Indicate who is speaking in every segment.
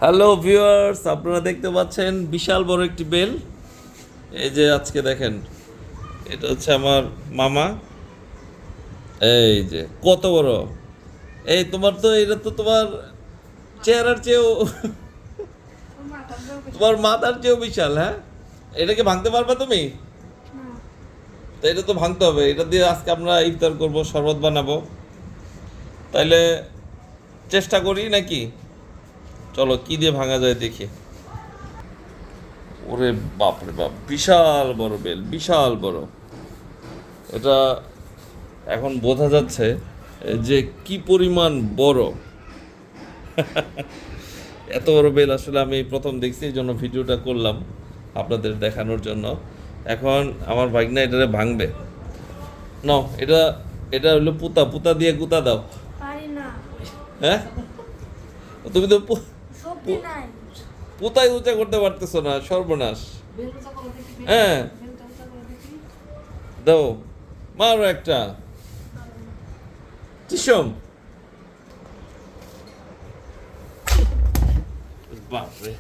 Speaker 1: Hello viewers, আপনারা দেখতে পাচ্ছেন বিশাল বড় একটি বেল। এই যে আজকে দেখেন, এটা হচ্ছে আমার মামা। এই যে কত বড়! এই তোমার তো এটা তো তোমার চেহারার চেয়েও তোমার মাথার চেয়েও বিশাল। হ্যাঁ, এটাকে ভাঙতে পারবে তুমি? তো এটা তো ভাঙতে হবে। এটা দিয়ে আজকে আমরা ইফতার করব, শরবত বানাবো। তাইলে চেষ্টা করি নাকি? চলো কি দিয়ে ভাঙা যায় দেখি। ওরে বাপ রে বাপ, বিশাল বড় বেল, বিশাল বড়। এটা এখন বোঝা যাচ্ছে যে কি পরিমাণ বড়। এত বড় বেল আসলে আমি প্রথম দেখছি, এই জন্য ভিডিওটা করলাম আপনাদের দেখানোর জন্য। এখন আমার ভাগনা এটারে ভাঙবে। নাও, এটা এটা হলো পুতা, পুতা দিয়ে গুতা দাও।
Speaker 2: পারি না,
Speaker 1: হ্যাঁ, তুমি তো
Speaker 2: শক্তি নাই।
Speaker 1: পুতাই উঁচা করতে পারতেছো না, সর্বনাশ। হ্যাঁ, দাও, মারো একটা চিসম। বাপরে,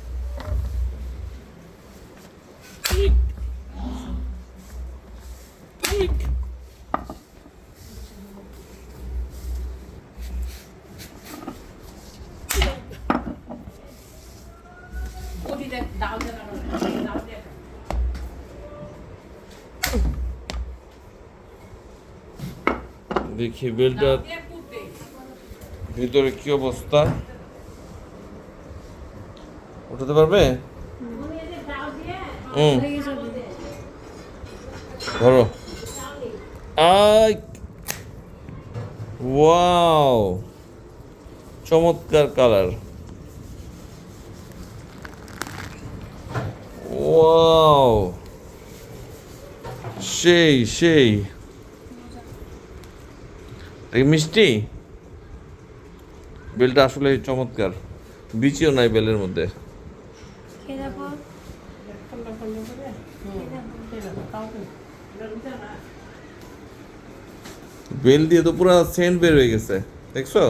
Speaker 1: দেখি বেলটার ভিতরে কি অবস্থা। উঠাতে পারবে? ধরো। আই, ওয়াও, চমৎকার কালার। ওয়াও, সেই সেই। মিষ্টি বেলটা আসলে চমৎকার, বিচিও নাই বেলের মধ্যে। বেল দিয়ে তো পুরো সেন্ট বের হয়ে গেছে, দেখছো?